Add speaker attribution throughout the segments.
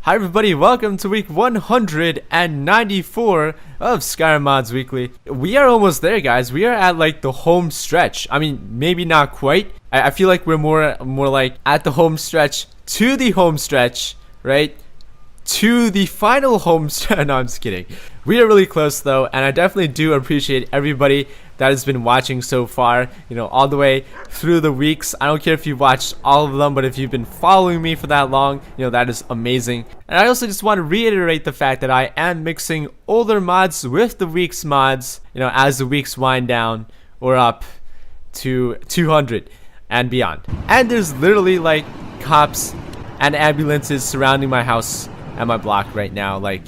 Speaker 1: Hi everybody, welcome to week 194 of Skyrim Mods Weekly. We are almost there, guys. We are at like the home stretch. I mean, maybe not quite. I feel like we're more like at the home stretch to the home stretch, right? To the final home stretch. No, I'm just kidding. We are really close though, and I definitely do appreciate everybody that has been watching so far, all the way through the weeks. I don't care if you've watched all of them, but if you've been following me for that long, that is amazing. And I also just want to reiterate the fact that I am mixing older mods with the week's mods, as the weeks wind down or up to 200 and beyond. And there's literally like cops and ambulances surrounding my house and my block right now. Like,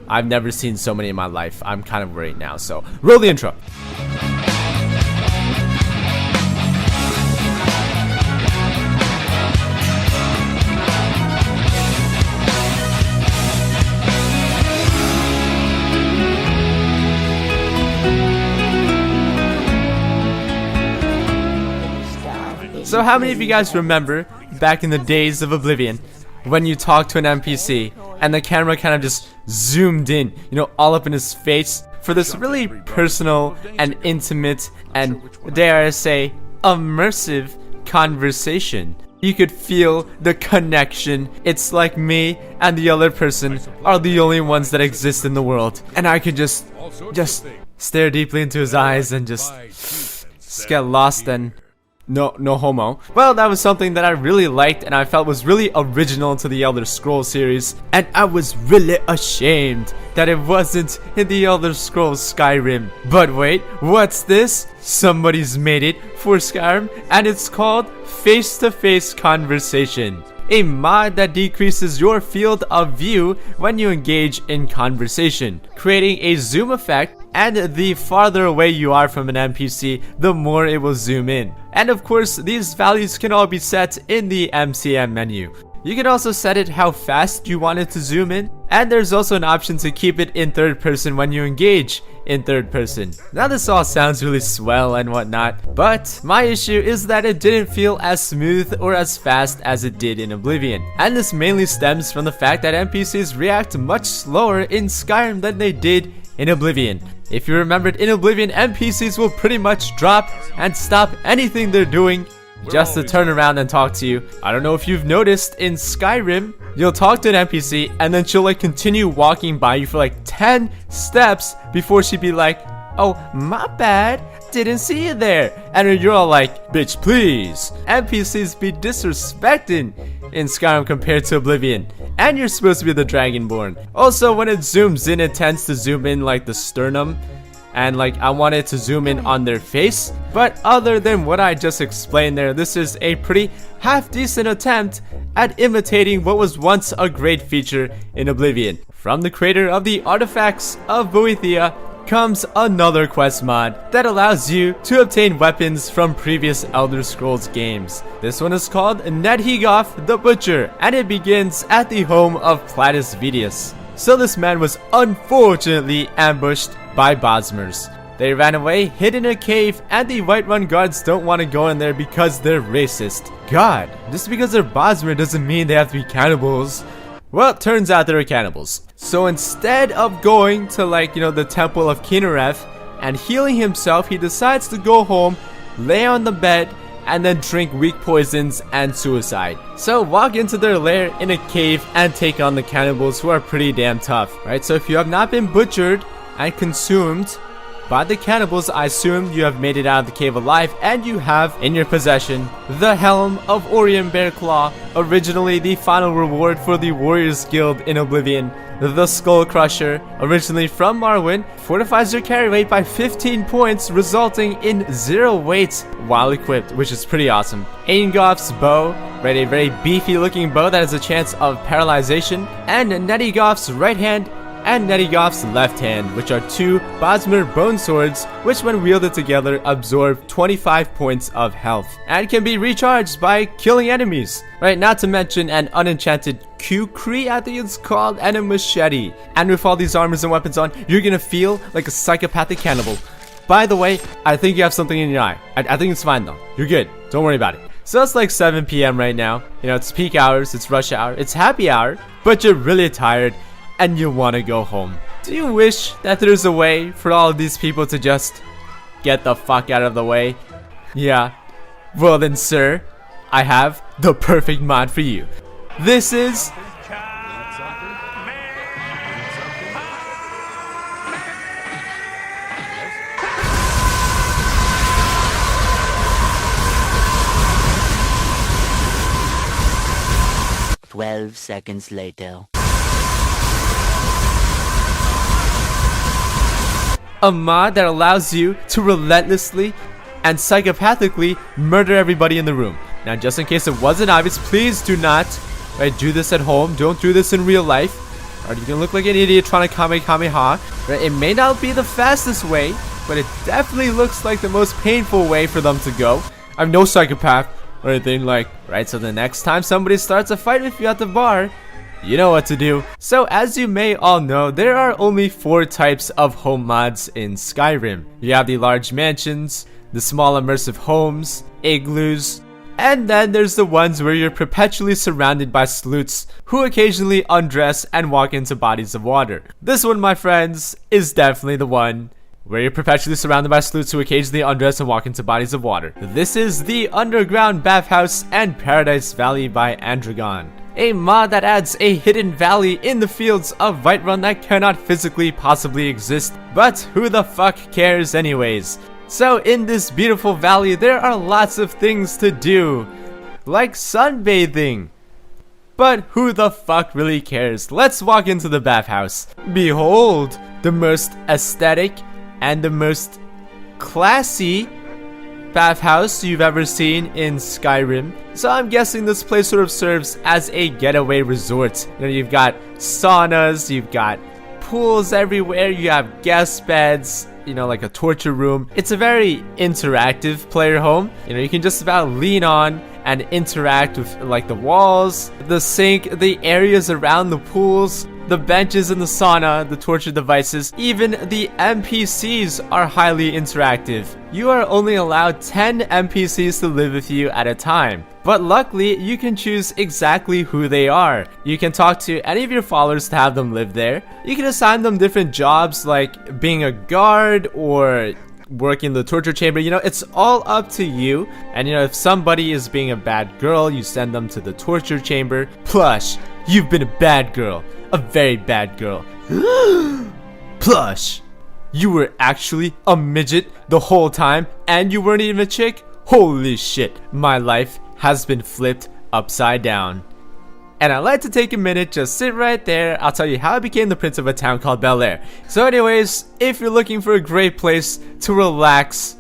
Speaker 1: I've never seen so many in my life. I'm kind of worried now, so roll the intro. So how many of you guys remember back in the days of Oblivion when you talked to an NPC and the camera kind of just zoomed in, all up in his face for this really personal and intimate and, dare I say, immersive conversation? You could feel the connection. It's like me and the other person are the only ones that exist in the world, and I could just stare deeply into his eyes and just get lost and no homo. Well, that was something that I really liked and I felt was really original to the Elder Scrolls series, and I was really ashamed that it wasn't in the Elder Scrolls Skyrim. But wait, what's this? Somebody's made it for Skyrim, and it's called Face-to-Face Conversation, a mod that decreases your field of view when you engage in conversation, creating a zoom effect, and the farther away you are from an NPC, the more it will zoom in. And of course, these values can all be set in the MCM menu. You can also set it how fast you want it to zoom in, and there's also an option to keep it in third person when you engage in third person. Now this all sounds really swell and whatnot, but my issue is that it didn't feel as smooth or as fast as it did in Oblivion. And this mainly stems from the fact that NPCs react much slower in Skyrim than they did in Oblivion. If you remembered, in Oblivion, NPCs will pretty much drop and stop anything they're doing just to turn around and talk to you. I don't know if you've noticed, in Skyrim, you'll talk to an NPC and then she'll like continue walking by you for like 10 steps before she'd be like, "Oh, my bad, didn't see you there." And you're all like, "Bitch, please." NPCs be disrespecting in Skyrim compared to Oblivion. And you're supposed to be the Dragonborn. Also, when it zooms in, it tends to zoom in like the sternum. And like, I want it to zoom in on their face. But other than what I just explained there, this is a pretty half-decent attempt at imitating what was once a great feature in Oblivion. From the creator of the Artifacts of Boethia comes another quest mod that allows you to obtain weapons from previous Elder Scrolls games. This one is called Nedhigoth the Butcher, and it begins at the home of Platus Vedius. So this man was unfortunately ambushed by Bosmers. They ran away, hid in a cave, and the Whiterun guards don't want to go in there because they're racist. God, just because they're Bosmer doesn't mean they have to be cannibals. Well, it turns out they were cannibals. So instead of going to the temple of Kinnereth and healing himself, he decides to go home, lay on the bed, and then drink weak poisons and suicide. So walk into their lair in a cave and take on the cannibals, who are pretty damn tough, right? So if you have not been butchered and consumed by the cannibals, I assume you have made it out of the cave alive, and you have in your possession the Helm of Orion Bearclaw, originally the final reward for the Warriors Guild in Oblivion. The Skull Crusher, originally from Marwyn, fortifies your carry weight by 15 points, resulting in 0 weight while equipped, which is pretty awesome. Aengoth's Bow, right, a very beefy looking bow that has a chance of paralyzation, and Nedhigoth's right hand and Nedhigoth's left hand, which are two Bosmer bone swords, which when wielded together absorb 25 points of health and can be recharged by killing enemies, right? Not to mention an unenchanted Kukri, I think it's called, and a machete. And with all these armors and weapons on, you're gonna feel like a psychopathic cannibal. By the way, I think you have something in your eye. I think it's fine though. You're good. Don't worry about it. So it's like 7 p.m. right now. You know, it's peak hours, it's rush hour, it's happy hour, but you're really tired and you want to go home. Do you wish that there's a way for all of these people to just get the fuck out of the way? Yeah. Well then, sir, I have the perfect mod for you. This is
Speaker 2: 12 seconds later.
Speaker 1: a mod that allows you to relentlessly and psychopathically murder everybody in the room. Now, just in case it wasn't obvious, please do not do this at home. Don't do this in real life. Or you're gonna look like an idiot trying to Kamehameha. It may not be the fastest way, but it definitely looks like the most painful way for them to go. I'm no psychopath or anything like, right? So the next time somebody starts a fight with you at the bar, you know what to do. So as you may all know, there are only 4 types of home mods in Skyrim. You have the large mansions, the small immersive homes, igloos, and then there's the ones where you're perpetually surrounded by sleuths who occasionally undress and walk into bodies of water. This one, my friends, is definitely the one where you're perpetually surrounded by sleuths who occasionally undress and walk into bodies of water. This is the Underground Bathhouse and Paradise Valley by Andragon, a mod that adds a hidden valley in the fields of Whiterun that cannot physically possibly exist, but who the fuck cares anyways? So in this beautiful valley, there are lots of things to do, like sunbathing. But who the fuck really cares? Let's walk into the bathhouse. Behold, the most aesthetic and the most classy bathhouse you've ever seen in Skyrim. So I'm guessing this place sort of serves as a getaway resort. You know, you've got saunas, you've got pools everywhere, you have guest beds, you know, like a torture room. It's a very interactive player home. You know, you can just about lean on and interact with like the walls, the sink, the areas around the pools, the benches in the sauna, the torture devices. Even the NPCs are highly interactive. You are only allowed 10 NPCs to live with you at a time, but luckily you can choose exactly who they are. You can talk to any of your followers to have them live there. You can assign them different jobs like being a guard or working the torture chamber. You know, it's all up to you. And you know, if somebody is being a bad girl, you send them to the torture chamber. Plush, you've been a bad girl. A very bad girl. Plush, you were actually a midget the whole time and you weren't even a chick? Holy shit, my life has been flipped upside down. And I'd like to take a minute, just sit right there. I'll tell you how I became the prince of a town called Bel Air. So anyways, if you're looking for a great place to relax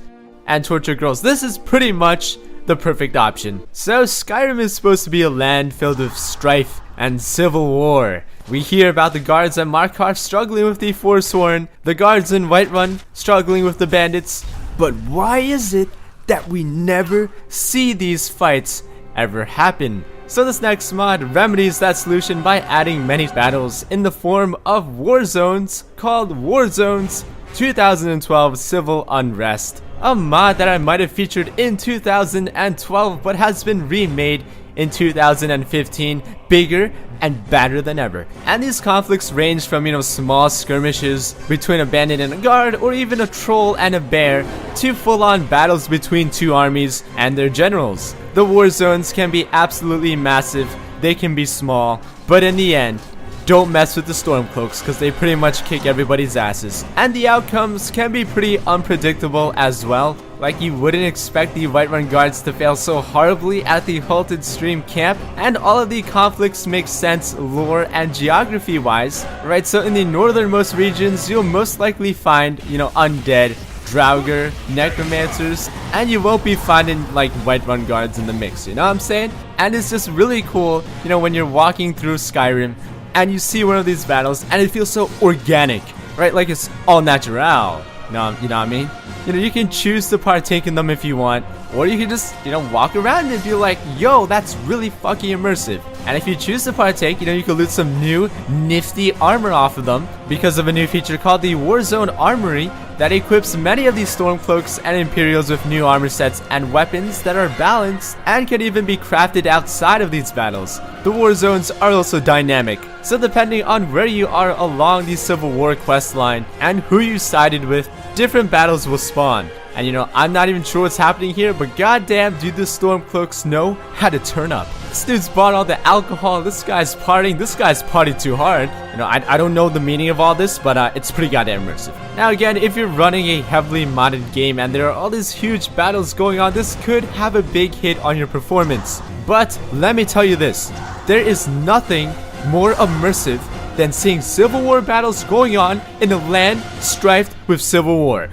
Speaker 1: and torture girls, this is pretty much the perfect option. So Skyrim is supposed to be a land filled with strife and civil war. We hear about the guards at Markarth struggling with the Forsworn, the guards in Whiterun struggling with the bandits. But why is it that we never see these fights ever happen? So this next mod remedies that solution by adding many battles in the form of war zones called War Zones 2012 Civil Unrest. A mod that I might have featured in 2012 but has been remade in 2015, bigger and badder than ever. And these conflicts range from, you know, small skirmishes between a bandit and a guard, or even a troll and a bear, to full-on battles between 2 armies and their generals. The war zones can be absolutely massive, they can be small, but in the end, don't mess with the Stormcloaks because they pretty much kick everybody's asses. And the outcomes can be pretty unpredictable as well. Like, you wouldn't expect the Whiterun guards to fail so horribly at the halted stream camp, and all of the conflicts make sense lore and geography wise, right? So in the northernmost regions, you'll most likely find, you know, undead, Draugr, necromancers, and you won't be finding like Whiterun guards in the mix, you know what I'm saying? And it's just really cool, you know, when you're walking through Skyrim and you see one of these battles and it feels so organic, right? Like it's all natural. No, you know what I mean? You know, you can choose to partake in them if you want, or you can just, you know, walk around and be like, yo, that's really fucking immersive. And if you choose to partake, you know, you can loot some new nifty armor off of them because of a new feature called the Warzone Armory that equips many of these Stormcloaks and Imperials with new armor sets and weapons that are balanced and can even be crafted outside of these battles. The war zones are also dynamic, so depending on where you are along the Civil War quest line and who you sided with, different battles will spawn. And you know, I'm not even sure what's happening here, but goddamn, do the Stormcloaks know how to turn up. This dude's bought all the alcohol, this guy's partying, this guy's partied too hard. You know, I don't know the meaning of all this, but it's pretty goddamn immersive. Now again, if you're running a heavily modded game and there are all these huge battles going on, this could have a big hit on your performance. But let me tell you this, there is nothing more immersive than seeing Civil War battles going on in a land strifed with Civil War.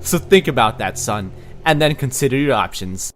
Speaker 1: So think about that, son, and then consider your options.